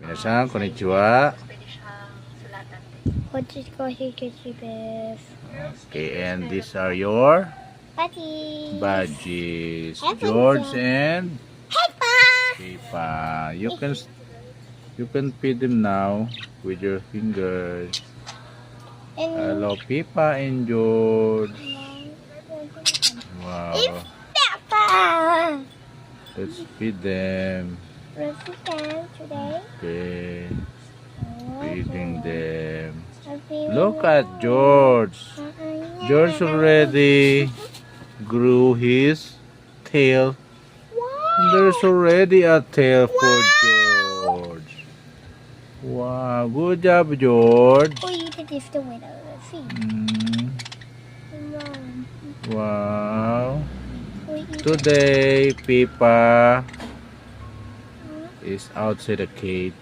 皆さん、こんにちは。Okay, and these are your budgies. George and Pippa. You can feed them now with your fingers. Hello, Pippa and George. Wow. Let's feed them. Okay. Feeding them. Look at George. George already grew his tail. And there's already a tail for George. Wow, good job, George. Wow. Today, Pippa is outside the cage.